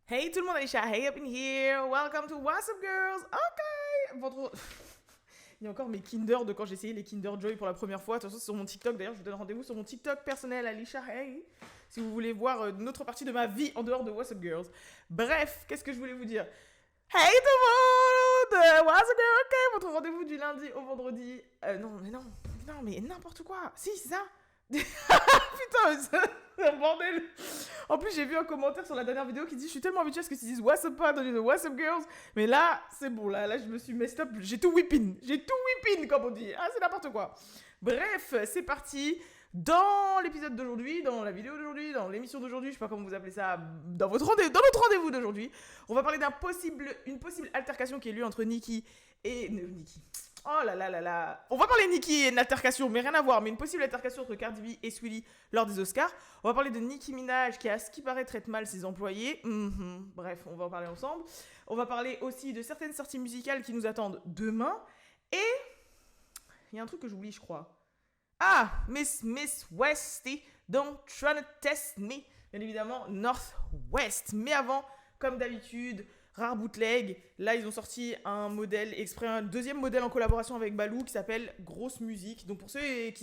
Hey tout le monde, Alicia, hey up in here, welcome to What's Up Girls, ok. Il y a encore mes Kinder de quand j'ai essayé les Kinder Joy pour la première fois. De toute façon, c'est sur mon TikTok. D'ailleurs, je vous donne rendez-vous sur mon TikTok personnel, Alicia Hey, si vous voulez voir une autre partie de ma vie en dehors de What's Up Girls. Bref, qu'est-ce que je voulais vous dire? Hey tout le monde, What's Up Girls, ok. Votre rendez-vous du lundi au vendredi. Non, mais n'importe quoi. Si, c'est ça. Putain, c'est un bordel. En plus, j'ai vu un commentaire sur la dernière vidéo qui dit: je suis tellement habituée à ce que tu dises What's up, pas au lieu de What's up, girls. Mais là, c'est bon, là, je me suis messed up. J'ai tout whipping. J'ai tout whipping, comme on dit. Ah, c'est n'importe quoi. Bref, c'est parti. Dans l'épisode d'aujourd'hui, dans la vidéo d'aujourd'hui, dans l'émission d'aujourd'hui, je sais pas comment vous appelez ça, dans notre rendez-vous d'aujourd'hui, on va parler une possible altercation qui est lieu entre Nicki et. Nicki. Oh là là là là. On va parler de Nicki et une altercation, mais rien à voir, mais une possible altercation entre Cardi B et Saweetie lors des Oscars. On va parler de Nicki Minaj qui, à ce qui paraît, traite mal ses employés. Bref, on va en parler ensemble. On va parler aussi de certaines sorties musicales qui nous attendent demain. Et il y a un truc que j'oublie, je crois. Ah, Miss Westy, don't try to test me. Bien évidemment, Northwest. Mais avant, comme d'habitude, rare bootleg. Là, ils ont sorti un modèle exprès, un deuxième modèle en collaboration avec Balou qui s'appelle Grosse Musique. Donc pour ceux et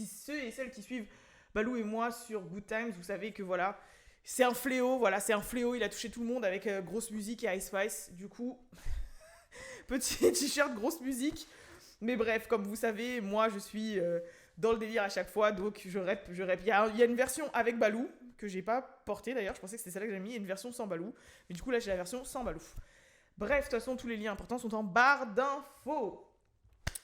celles qui suivent Balou et moi sur Good Times, vous savez que voilà, c'est un fléau. Voilà, c'est un fléau. Il a touché tout le monde avec Grosse Musique et Ice Spice. Du coup, petit t-shirt Grosse Musique. Mais bref, comme vous savez, moi je suis dans le délire à chaque fois, donc je rep. Il y a une version avec Balou que j'ai pas portée d'ailleurs. Je pensais que c'était celle-là que j'avais mis. Il y a une version sans Balou, mais du coup là j'ai la version sans Balou. Bref, de toute façon, tous les liens importants sont en barre d'infos.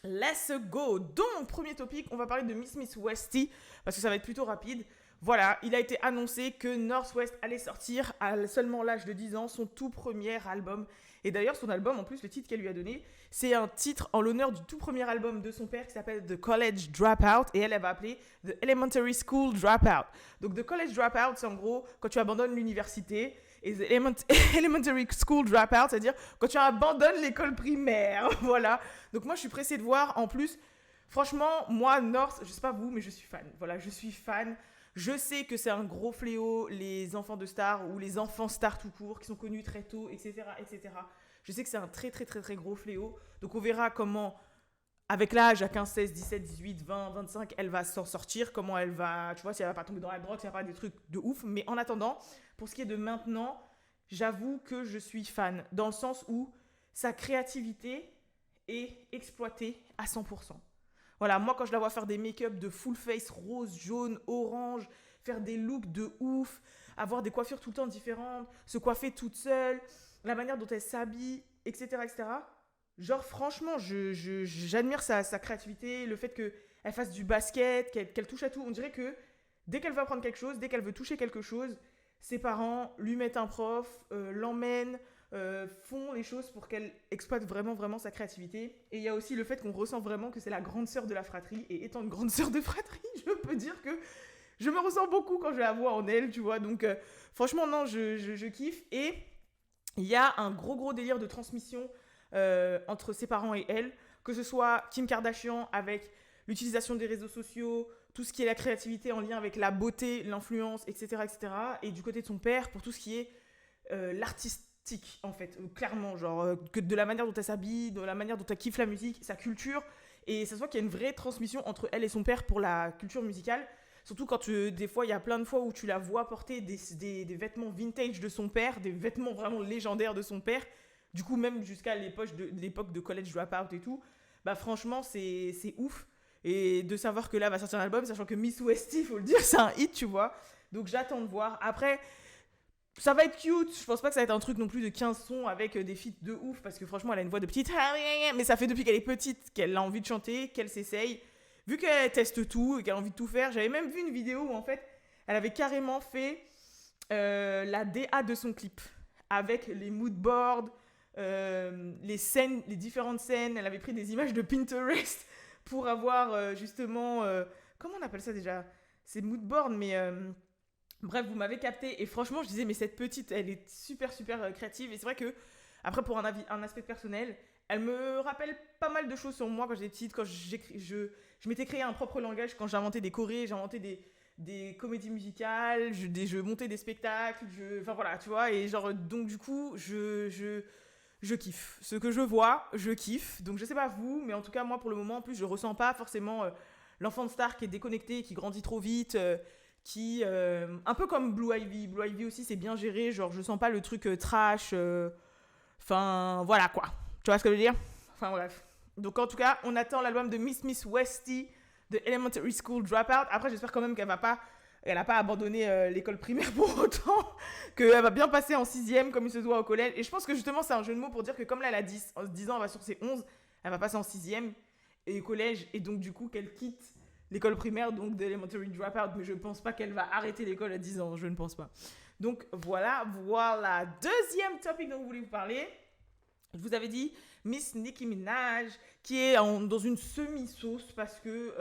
Let's go. Donc, premier topic, on va parler de Miss Westy, parce que ça va être plutôt rapide. Voilà, il a été annoncé que Northwest allait sortir à seulement l'âge de 10 ans son tout premier album. Et d'ailleurs, son album, en plus, le titre qu'elle lui a donné, c'est un titre en l'honneur du tout premier album de son père qui s'appelle The College Dropout. Et elle va appeler The Elementary School Dropout. Donc, The College Dropout, c'est en gros quand tu abandonnes l'université. Et The Elementary School Dropout, c'est-à-dire quand tu abandonnes l'école primaire. Voilà. Donc, moi, je suis pressée de voir. En plus, franchement, moi, North, je sais pas vous, mais je suis fan. Voilà, je suis fan. Je sais que c'est un gros fléau, les enfants de stars ou les enfants stars tout court, qui sont connus très tôt, etc., etc. Je sais que c'est un très, très, très, très gros fléau. Donc, on verra comment, avec l'âge, à 15, 16, 17, 18, 20, 25, elle va s'en sortir. Comment elle va, tu vois, si elle va pas tomber dans la drogue, si elle va pas des trucs de ouf. Mais en attendant, pour ce qui est de maintenant, j'avoue que je suis fan. Dans le sens où sa créativité est exploitée à 100%. Voilà, moi quand je la vois faire des make-up de full face rose, jaune, orange, faire des looks de ouf, avoir des coiffures tout le temps différentes, se coiffer toute seule, la manière dont elle s'habille, etc., etc. Genre franchement, j'admire sa créativité, le fait qu'elle fasse du basket, qu'elle touche à tout. On dirait que dès qu'elle veut apprendre quelque chose, dès qu'elle veut toucher quelque chose, ses parents lui mettent un prof, l'emmènent, font les choses pour qu'elle exploite vraiment, vraiment sa créativité. Et il y a aussi le fait qu'on ressent vraiment que c'est la grande sœur de la fratrie. Et étant une grande sœur de fratrie, je peux dire que je me ressens beaucoup quand je la vois en elle, tu vois. Donc, franchement, non, je kiffe. Et il y a un gros, gros délire de transmission entre ses parents et elle. Que ce soit Kim Kardashian avec l'utilisation des réseaux sociaux, tout ce qui est la créativité en lien avec la beauté, l'influence, etc., etc. Et du côté de son père, pour tout ce qui est l'artistique, en fait, clairement, genre, que de la manière dont elle s'habille, de la manière dont elle kiffe la musique, sa culture. Et ça se voit qu'il y a une vraie transmission entre elle et son père pour la culture musicale. Surtout quand des fois, il y a plein de fois où tu la vois porter des vêtements vintage de son père, des vêtements vraiment légendaires de son père. Du coup, même jusqu'à l'époque de College Dropout et tout. Bah franchement, c'est ouf. Et de savoir que là va sortir un album, sachant que Miss Westy, faut le dire, c'est un hit, tu vois. Donc j'attends de voir. Après, ça va être cute. Je pense pas que ça va être un truc non plus de 15 sons avec des feats de ouf, parce que franchement, elle a une voix de petite. Mais ça fait depuis qu'elle est petite qu'elle a envie de chanter, qu'elle s'essaye. Vu qu'elle teste tout et qu'elle a envie de tout faire, j'avais même vu une vidéo où en fait, elle avait carrément fait la DA de son clip. Avec les moodboards, les scènes, les différentes scènes. Elle avait pris des images de Pinterest pour avoir justement... comment on appelle ça déjà? C'est moodboard, mais... bref, vous m'avez capté. Et franchement, je disais, mais cette petite, elle est super, super créative. Et c'est vrai que, après, pour un aspect personnel, elle me rappelle pas mal de choses sur moi quand j'étais petite. Quand je m'étais créé un propre langage, quand j'inventais des chorés, j'inventais des comédies musicales, je montais des spectacles, enfin voilà, tu vois, et genre, donc du coup, je kiffe. Ce que je vois, je kiffe. Donc je sais pas vous, mais en tout cas, moi pour le moment, en plus, je ressens pas forcément l'enfant de star qui est déconnecté, qui grandit trop vite, un peu comme Blue Ivy. Blue Ivy aussi, c'est bien géré, genre je sens pas le truc trash. Enfin, voilà quoi. Tu vois ce que je veux dire? Enfin bref. Donc en tout cas, on attend l'album de Miss Westy de Elementary School Dropout. Après, j'espère quand même qu'elle n'a pas abandonné l'école primaire pour autant, qu'elle va bien passer en 6e comme il se doit au collège. Et je pense que justement, c'est un jeu de mots pour dire que comme là, elle a 10 ans, elle va sur ses 11, elle va passer en 6e et au collège. Et donc, du coup, qu'elle quitte l'école primaire, donc de Elementary Dropout. Mais je ne pense pas qu'elle va arrêter l'école à 10 ans, je ne pense pas. Donc, voilà. Deuxième topic dont vous voulez vous parler. Je vous avais dit Miss Nicki Minaj, qui est dans une semi-sauce parce que,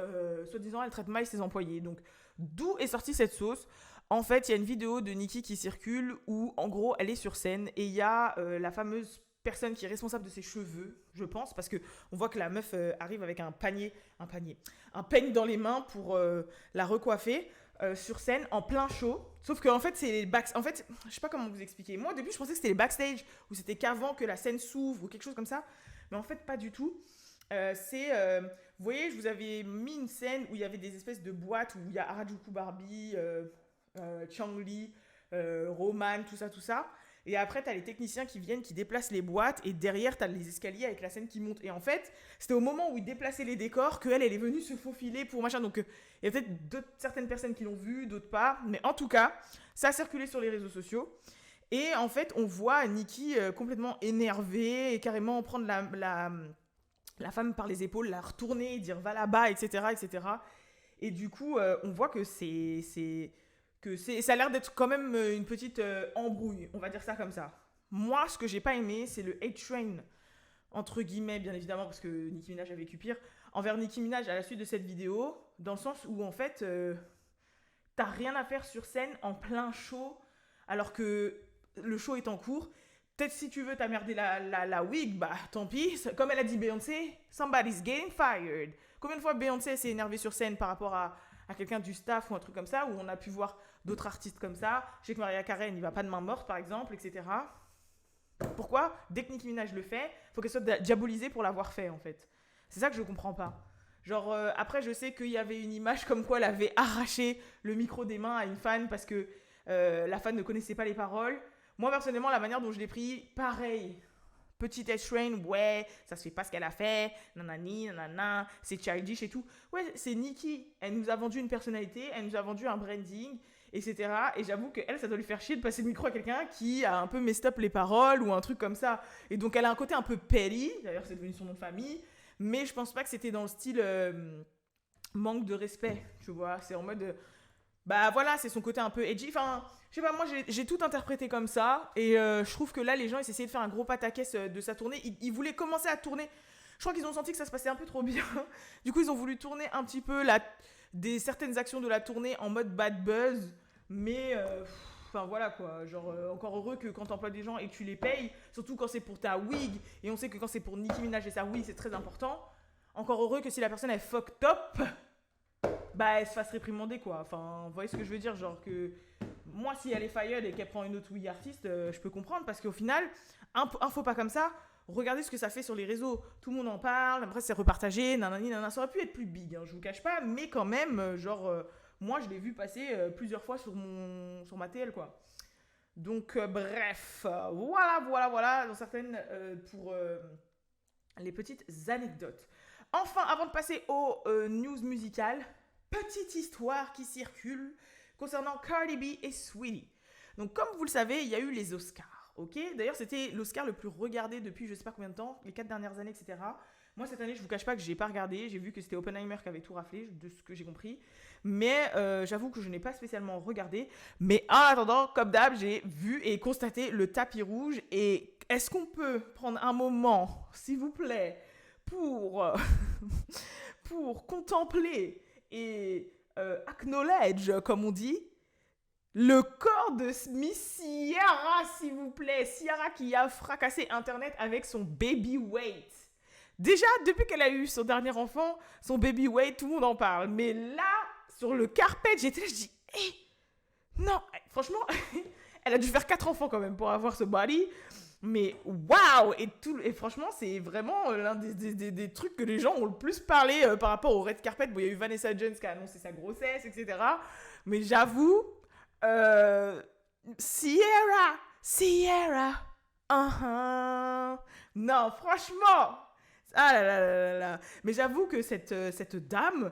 soi-disant, elle traite mal ses employés. Donc, d'où est sortie cette sauce? En fait, il y a une vidéo de Nicki qui circule où, en gros, elle est sur scène et il y a la fameuse personne qui est responsable de ses cheveux, je pense, parce qu'on voit que la meuf arrive avec un peigne dans les mains pour la recoiffer. Sur scène en plein show, sauf que en fait c'est les en fait je sais pas comment vous expliquer. Moi au début je pensais que c'était les backstage ou c'était qu'avant que la scène s'ouvre ou quelque chose comme ça, mais en fait pas du tout. Vous voyez, je vous avais mis une scène où il y avait des espèces de boîtes où il y a Harajuku Barbie, Chang-Li, Roman, tout ça. Et après, t'as les techniciens qui viennent, qui déplacent les boîtes. Et derrière, t'as les escaliers avec la scène qui monte. Et en fait, c'était au moment où ils déplaçaient les décors qu'elle est venue se faufiler pour machin. Donc, il y a peut-être certaines personnes qui l'ont vu, d'autres pas. Mais en tout cas, ça a circulé sur les réseaux sociaux. Et en fait, on voit Nicki complètement énervée et carrément prendre la femme par les épaules, la retourner, dire va là-bas, etc. Et du coup, on voit que ça a l'air d'être quand même une petite embrouille, on va dire ça comme ça. Moi, ce que j'ai pas aimé, c'est le hate train, entre guillemets, bien évidemment, parce que Nicki Minaj a vécu pire, envers Nicki Minaj à la suite de cette vidéo, dans le sens où, en fait, t'as rien à faire sur scène en plein show, alors que le show est en cours. Peut-être si tu veux t'emmerder la wig, bah tant pis. Comme elle a dit Beyoncé, somebody's getting fired. Combien de fois Beyoncé s'est énervée sur scène par rapport à quelqu'un du staff ou un truc comme ça, où on a pu voir d'autres artistes comme ça. Je sais que Mariah Carey n'y va pas de main morte, par exemple, etc. Pourquoi? Dès que Nicki Minaj le fait, il faut qu'elle soit diabolisée pour l'avoir fait, en fait. C'est ça que je comprends pas. Genre, après, je sais qu'il y avait une image comme quoi elle avait arraché le micro des mains à une fan parce que la fan ne connaissait pas les paroles. Moi, personnellement, la manière dont je l'ai pris, pareil. Petite S-Train, ouais, ça se fait pas ce qu'elle a fait, nanani, nanana, c'est childish et tout. Ouais, c'est Nicki. Elle nous a vendu une personnalité, elle nous a vendu un branding, etc. Et j'avoue qu'elle, ça doit lui faire chier de passer le micro à quelqu'un qui a un peu messed up les paroles ou un truc comme ça. Et donc, elle a un côté un peu petty, d'ailleurs, c'est devenu son nom de famille, mais je pense pas que c'était dans le style manque de respect, tu vois. C'est en mode. Bah voilà, c'est son côté un peu edgy. Enfin, je sais pas, moi j'ai tout interprété comme ça. Et je trouve que là, les gens, ils essayaient de faire un gros pataquès de sa tournée. Ils voulaient commencer à tourner. Je crois qu'ils ont senti que ça se passait un peu trop bien. Du coup, ils ont voulu tourner un petit peu certaines actions de la tournée en mode bad buzz. Mais, enfin voilà quoi. Genre, encore heureux que quand t'emploies des gens et que tu les payes, surtout quand c'est pour ta wig. Et on sait que quand c'est pour Nicki Minaj et sa wig, c'est très important. Encore heureux que si la personne est fucked up, bah elle se fasse réprimander quoi. Enfin, vous voyez ce que je veux dire, genre que moi si elle est fired et qu'elle prend une autre wig artiste, je peux comprendre parce qu'au final, un faux pas comme ça, regardez ce que ça fait sur les réseaux, tout le monde en parle, après c'est repartagé, nanani nanana, ça aurait pu être plus big, hein, je vous cache pas, mais quand même, moi je l'ai vu passer plusieurs fois sur ma TL quoi. Donc bref, voilà, dans certaines pour les petites anecdotes. Enfin, avant de passer aux news musicales, petite histoire qui circule concernant Cardi B et Saweetie. Donc, comme vous le savez, il y a eu les Oscars, ok? D'ailleurs, c'était l'Oscar le plus regardé depuis je sais pas combien de temps, les 4 dernières années, etc. Moi, cette année, je vous cache pas que j'ai pas regardé. J'ai vu que c'était Oppenheimer qui avait tout raflé, de ce que j'ai compris. Mais j'avoue que je n'ai pas spécialement regardé. Mais en attendant, comme d'hab, j'ai vu et constaté le tapis rouge. Et est-ce qu'on peut prendre un moment, s'il vous plaît, pour contempler et acknowledge, comme on dit, le corps de Miss Ciara, s'il vous plaît. Ciara qui a fracassé Internet avec son baby weight. Déjà, depuis qu'elle a eu son dernier enfant, son baby weight, tout le monde en parle. Mais là, sur le carpet. J'étais là, je dis, non, franchement, elle a dû faire 4 enfants quand même pour avoir ce body. Mais waouh! Et franchement, c'est vraiment l'un des trucs que les gens ont le plus parlé par rapport au red carpet. Bon, il y a eu Vanessa Jones qui a annoncé sa grossesse, etc. Mais j'avoue, Sierra, non, franchement, ah là là là là là. Mais j'avoue que cette dame,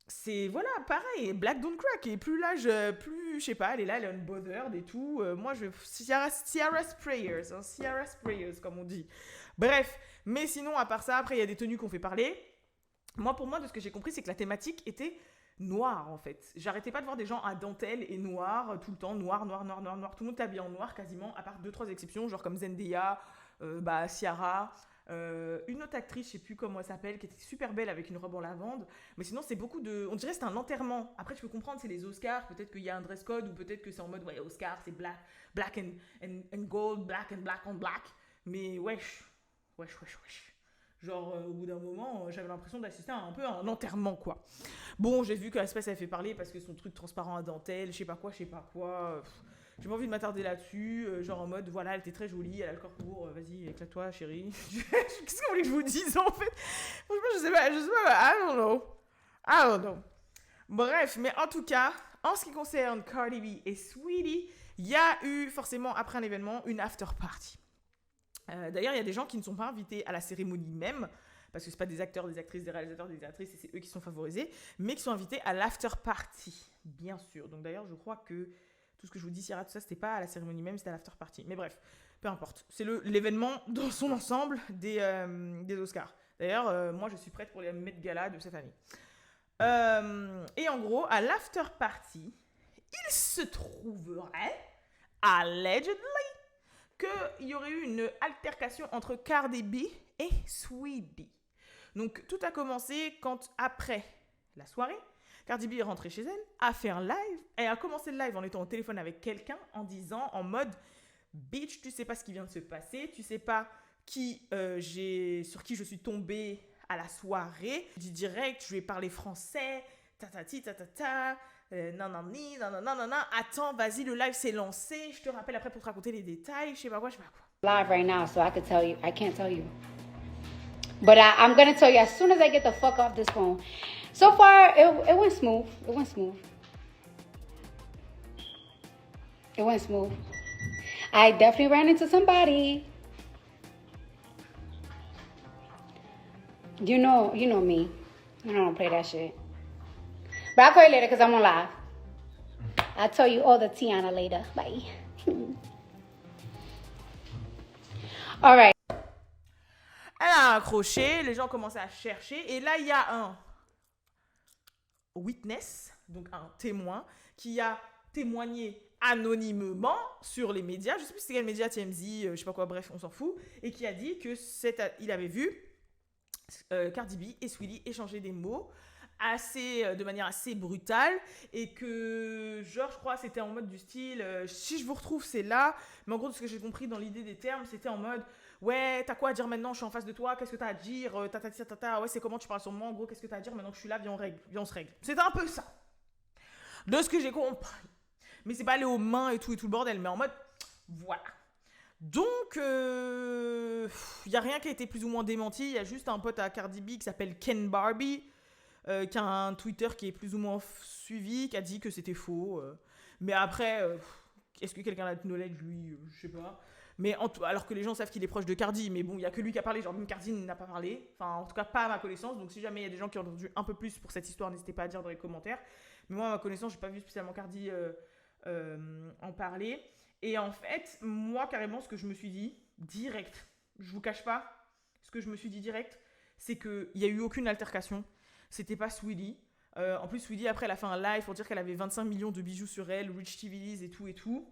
c'est, voilà, pareil, Black Don't Crack, et plus l'âge, plus, je sais pas, elle est unbothered et tout. Moi, Ciara's Prayers, hein, Ciara's Prayers, comme on dit. Bref, mais sinon, à part ça, après, il y a des tenues qu'on fait parler. Pour moi, de ce que j'ai compris, c'est que la thématique était noire, en fait. J'arrêtais pas de voir des gens à dentelle et noir, tout le temps, noir. Tout le monde habillé en noir, quasiment, à part 2-3 exceptions, genre comme Zendaya, Ciara... une autre actrice, je sais plus comment elle s'appelle, qui était super belle avec une robe en lavande. Mais sinon, c'est beaucoup de. On dirait que c'est un enterrement. Après, je peux comprendre, c'est les Oscars. Peut-être qu'il y a un dress code, ou peut-être que c'est en mode, ouais, Oscar, c'est black and gold, black on black. Mais wesh. Genre, au bout d'un moment, j'avais l'impression d'assister à un peu à un enterrement, quoi. Bon, j'ai vu que l'espèce, elle fait parler parce que son truc transparent à dentelle, je sais pas quoi. J'ai pas envie de m'attarder là-dessus, genre en mode, voilà, elle était très jolie, elle a le corps pour, vas-y, éclate-toi, chérie. Qu'est-ce que vous voulez que je vous dise, en fait? Franchement, je sais pas, I don't know. Bref, mais en tout cas, en ce qui concerne Cardi B et Saweetie, il y a eu, forcément, après un événement, une after party. D'ailleurs, il y a des gens qui ne sont pas invités à la cérémonie même, parce que c'est pas des acteurs, des actrices, des réalisateurs, des actrices, et c'est eux qui sont favorisés, mais qui sont invités à l'after party, bien sûr. Donc d'ailleurs, je crois que tout ce que je vous dis, Sierra, tout ça, c'était pas à la cérémonie même, c'était à l'after party. Mais bref, peu importe. C'est l'événement dans son ensemble des Oscars. D'ailleurs, moi, je suis prête pour les Met Gala de cette année. Et en gros, à l'after party, il se trouverait, allegedly, qu'il y aurait eu une altercation entre Cardi B et Saweetie. Donc, tout a commencé quand, après la soirée, Cardi B est rentrée chez elle, a fait un live, et a commencé le live en étant au téléphone avec quelqu'un, en disant, en mode, bitch, tu sais pas ce qui vient de se passer, tu sais pas sur qui je suis tombée à la soirée. Je dis direct, je lui ai parlé français, tatati, tatata, nanani, nanana, attends, vas-y, le live s'est lancé, je te rappelle après pour te raconter les détails, je sais pas quoi. Live right now, so I can't tell you. But I'm gonna tell you as soon as I get the fuck off this phone. So far, it went smooth. I definitely ran into somebody. You know me. I don't play that shit. But I'll call you later because I'm on live. I'll tell you all the Tiana later. Bye. All right. Elle a accroché, les gens commençaient à chercher, et là, il y a un witness, donc un témoin, qui a témoigné anonymement sur les médias, je sais plus c'est quel média, TMZ, je sais pas quoi, bref, on s'en fout, et qui a dit que il avait vu Cardi B et Saweetie échanger des mots de manière assez brutale, et que genre je crois c'était en mode du style si je vous retrouve c'est là, mais en gros de ce que j'ai compris dans l'idée des termes c'était en mode ouais t'as quoi à dire maintenant, je suis en face de toi, qu'est-ce que t'as à dire, ouais c'est comment tu parles sur moi, en gros qu'est-ce que t'as à dire maintenant que je suis là, viens on se règle. C'était un peu ça de ce que j'ai compris, mais c'est pas aller aux mains et tout le bordel, mais en mode voilà. Donc, il n'y a rien qui a été plus ou moins démenti. Il y a juste un pote à Cardi B qui s'appelle Ken Barbie, qui a un Twitter qui est plus ou moins suivi, qui a dit que c'était faux. Mais après, est-ce que quelqu'un a de knowledge, lui, je sais pas. Mais alors que les gens savent qu'il est proche de Cardi, mais bon, il n'y a que lui qui a parlé, genre même Cardi n'a pas parlé. Enfin, en tout cas, pas à ma connaissance. Donc, si jamais il y a des gens qui ont entendu un peu plus pour cette histoire, n'hésitez pas à dire dans les commentaires. Mais moi, à ma connaissance, j'ai pas vu spécialement Cardi en parler. Et en fait, moi, carrément, ce que je me suis dit, direct, je vous cache pas, ce que je me suis dit direct, c'est qu'il n'y a eu aucune altercation. C'était pas Saweetie. En plus, Saweetie, après, elle a fait un live pour dire qu'elle avait 25 millions de bijoux sur elle, Rich TVs et tout.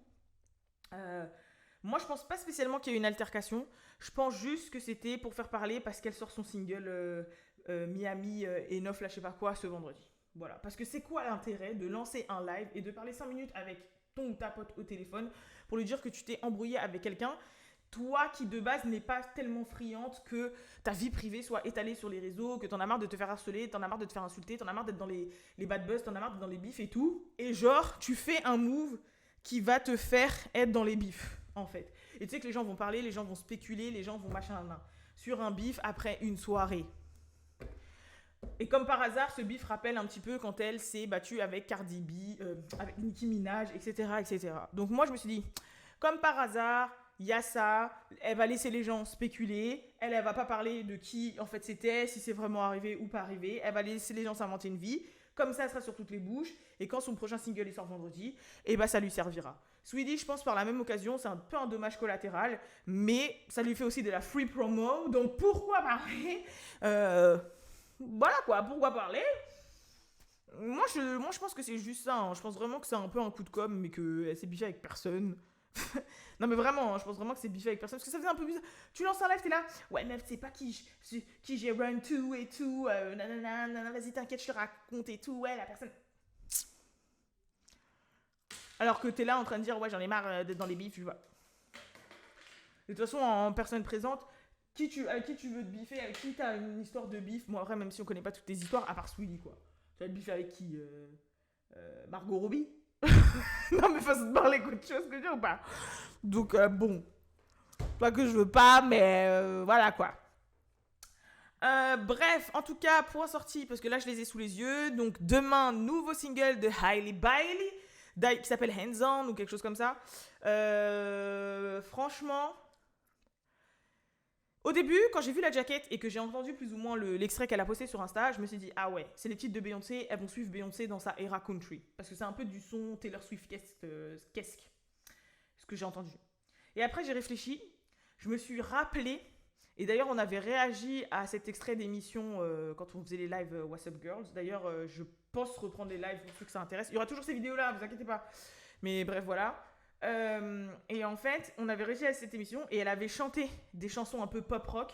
Moi, je pense pas spécialement qu'il y a eu une altercation. Je pense juste que c'était pour faire parler parce qu'elle sort son single Miami Enough, là, je sais pas quoi, ce vendredi. Voilà. Parce que c'est quoi l'intérêt de lancer un live et de parler 5 minutes avec ton ou ta pote au téléphone pour lui dire que tu t'es embrouillé avec quelqu'un toi qui de base n'es pas tellement friande que ta vie privée soit étalée sur les réseaux, que t'en as marre de te faire harceler, t'en as marre de te faire insulter, t'en as marre d'être dans les bad buzz, t'en as marre d'être dans les bifs et tout. Et genre, tu fais un move qui va te faire être dans les bifs, en fait. Et tu sais que les gens vont parler, les gens vont spéculer, les gens vont machin, sur un bif après une soirée. Et comme par hasard, ce bif rappelle un petit peu quand elle s'est battue avec Cardi B, avec Nicki Minaj, etc., etc. Donc moi, je me suis dit, comme par hasard, il y a ça, elle va laisser les gens spéculer, elle va pas parler de qui en fait c'était, si c'est vraiment arrivé ou pas arrivé, elle va laisser les gens s'inventer une vie, comme ça, elle sera sur toutes les bouches, et quand son prochain single il sort vendredi, et bah ça lui servira. Sweetie, je pense par la même occasion, c'est un peu un dommage collatéral, mais ça lui fait aussi de la free promo, donc pourquoi parler voilà quoi, pourquoi parler moi je pense que c'est juste ça, hein. Je pense vraiment que c'est un peu un coup de com', mais qu'elle s'est biffée avec personne. Non mais vraiment, hein, je pense vraiment que c'est biffé avec personne, parce que ça faisait un peu bizarre. Tu lances un live, t'es là, ouais meuf, c'est pas qui j'ai run to et tout, nanana, vas-y t'inquiète, je te raconte et tout, ouais la personne. Alors que t'es là en train de dire, ouais j'en ai marre d'être dans les bifs, tu vois. De toute façon, en personne présente, avec qui tu veux te biffer, avec qui t'as une histoire de bif, moi après, même si on connaît pas toutes tes histoires, à part Sweetie quoi. Tu vas te biffer avec qui Margot Robbie. Non mais faut se parler quelque chose que je dis ou pas. Donc bon, pas que je veux pas, mais voilà quoi. Bref, en tout cas, point sorti, parce que là je les ai sous les yeux. Donc demain, nouveau single de Hailey Bailey, qui s'appelle Hands On ou quelque chose comme ça. Franchement, au début, quand j'ai vu la jaquette et que j'ai entendu plus ou moins l'extrait qu'elle a posté sur Insta, je me suis dit, ah ouais, c'est les titres de Beyoncé, elles vont suivre Beyoncé dans sa era country. Parce que c'est un peu du son Taylor Swift-esque, ce que j'ai entendu. Et après, j'ai réfléchi, je me suis rappelé, et d'ailleurs, on avait réagi à cet extrait d'émission quand on faisait les lives What's Up Girls. D'ailleurs, je pense reprendre les lives pour ceux que ça intéresse. Il y aura toujours ces vidéos-là, vous inquiétez pas. Mais bref, voilà. Et en fait, on avait réussi à cette émission et elle avait chanté des chansons un peu pop rock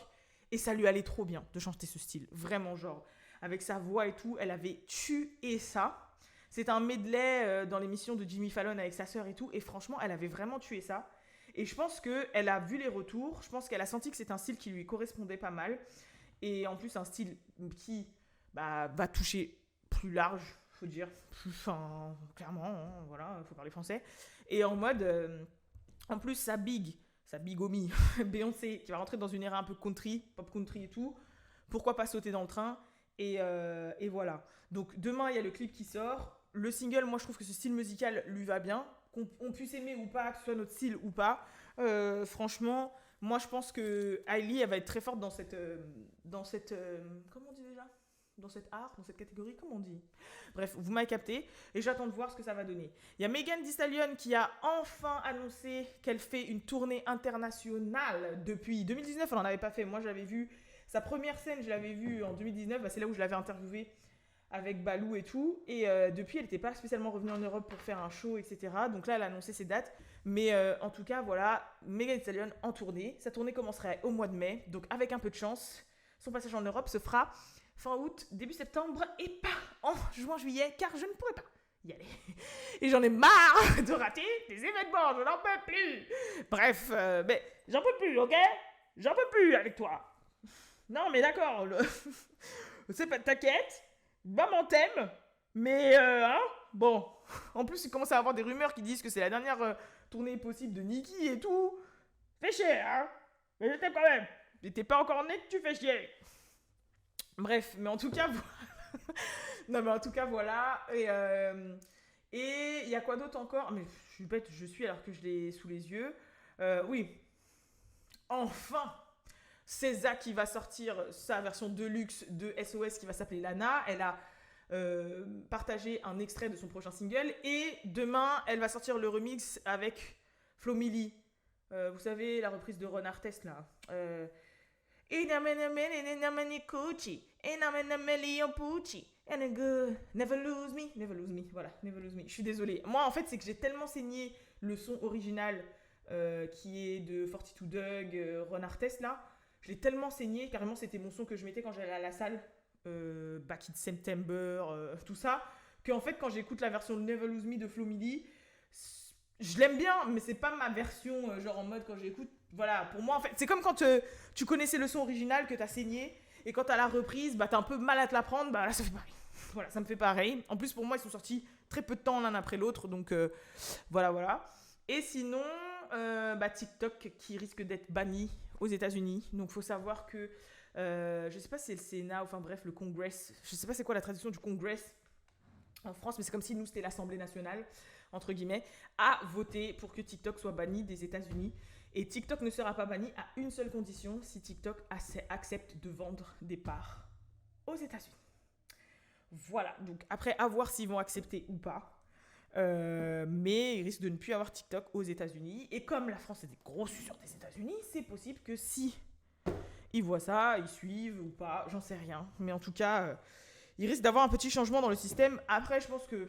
et ça lui allait trop bien de chanter ce style, vraiment genre avec sa voix et tout, elle avait tué ça. C'était un medley dans l'émission de Jimmy Fallon avec sa sœur et tout, et franchement, elle avait vraiment tué ça. Et je pense qu'elle a vu les retours, je pense qu'elle a senti que c'est un style qui lui correspondait pas mal, et en plus un style qui va toucher plus large, faut dire, enfin, clairement, hein, voilà, faut parler français. Et en mode, en plus, sa bigomie, Beyoncé, qui va rentrer dans une ère un peu country, pop country et tout, pourquoi pas sauter dans le train et voilà. Donc demain, il y a le clip qui sort. Le single, moi, je trouve que ce style musical lui va bien. Qu'on puisse aimer ou pas, que ce soit notre style ou pas. Franchement, moi, je pense que Hailey, elle va être très forte dans cette comment on dit déjà, dans cette art, dans cette catégorie, comment on dit. Bref, vous m'avez capté, et j'attends de voir ce que ça va donner. Il y a Megan Thee Stallion qui a enfin annoncé qu'elle fait une tournée internationale depuis 2019, elle n'en avait pas fait. Moi, j'avais vu sa première scène, je l'avais vue en 2019, c'est là où je l'avais interviewée avec Balou et tout, et depuis, elle n'était pas spécialement revenue en Europe pour faire un show, etc. Donc là, elle a annoncé ses dates, mais en tout cas, voilà, Megan Thee Stallion en tournée. Sa tournée commencerait au mois de mai, donc avec un peu de chance, son passage en Europe se fera fin août, début septembre et pas en juin-juillet, car je ne pourrais pas y aller. Et j'en ai marre de rater des événements, je n'en peux plus. Bref, mais j'en peux plus, ok? J'en peux plus avec toi. Non, mais d'accord, c'est pas, t'inquiète, maman t'aime, mais hein, bon. En plus, il commence à y avoir des rumeurs qui disent que c'est la dernière tournée possible de Nicki et tout. Fais chier, hein? Mais je t'aime quand même. Mais t'es pas encore né, tu fais chier. Bref, mais en tout cas, non mais en tout cas voilà. Et il y a quoi d'autre encore? Mais je suis bête, je suis alors que je l'ai sous les yeux. Oui, enfin, SZA qui va sortir sa version deluxe de SOS qui va s'appeler Lana. Elle a partagé un extrait de son prochain single et demain elle va sortir le remix avec Flo Milli. Vous savez la reprise de Ron Artest là. Never lose me, voilà, never lose me. Je suis désolée. Moi, en fait, c'est que j'ai tellement saigné le son original qui est de 42 Doug, Ron Artest là. Je l'ai tellement saigné, carrément, c'était mon son que je mettais quand j'allais à la salle, Back in September, tout ça. Qu'en fait, quand j'écoute la version Never Lose Me de Flo Milli, je l'aime bien, mais c'est pas ma version, genre en mode quand j'écoute, Voilà, pour moi, en fait, c'est comme quand tu connaissais le son original que t'as saigné, et quand t'as la reprise, bah t'as un peu mal à te la prendre, bah là ça fait pareil. Voilà, ça me fait pareil. En plus, pour moi, ils sont sortis très peu de temps l'un après l'autre, donc voilà. Et sinon, bah, TikTok qui risque d'être banni aux États-Unis. Donc, faut savoir que, je sais pas si c'est le Sénat, enfin bref, le Congress, je sais pas c'est quoi la traduction du Congress en France, mais c'est comme si nous c'était l'Assemblée nationale, entre guillemets, a voté pour que TikTok soit banni des États-Unis. Et TikTok ne sera pas banni à une seule condition, si TikTok accepte de vendre des parts aux États-Unis. Voilà, donc après, à voir s'ils vont accepter ou pas. Mais il risque de ne plus avoir TikTok aux États-Unis. Et comme la France est des gros suceurs des États-Unis, c'est possible que si ils voient ça, ils suivent ou pas, j'en sais rien. Mais en tout cas, il risque d'avoir un petit changement dans le système. Après, je pense que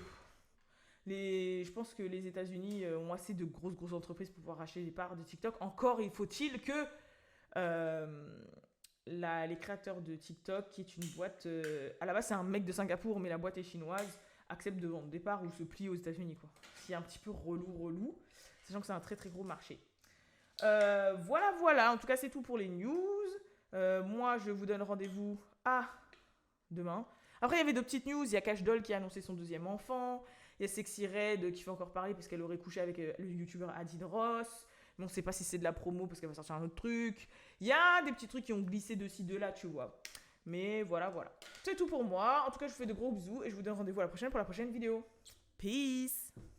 les États-Unis ont assez de grosses entreprises pour pouvoir racheter les parts de TikTok. Encore, il faut-il que les créateurs de TikTok, qui est une boîte, à la base c'est un mec de Singapour, mais la boîte est chinoise, accepte de vendre des parts ou se plie aux États-Unis, quoi. C'est un petit peu relou, sachant que c'est un très très gros marché. Voilà. En tout cas, c'est tout pour les news. Moi, je vous donne rendez-vous à demain. Après, il y avait de petites news. Il y a Cash Doll qui a annoncé son deuxième enfant. Il y a Sexy Red qui fait encore parler parce qu'elle aurait couché avec le youtubeur Adin Ross. Mais on ne sait pas si c'est de la promo parce qu'elle va sortir un autre truc. Il y a des petits trucs qui ont glissé de ci, de là, tu vois. Mais voilà. C'est tout pour moi. En tout cas, je vous fais de gros bisous et je vous donne rendez-vous à la prochaine pour la prochaine vidéo. Peace!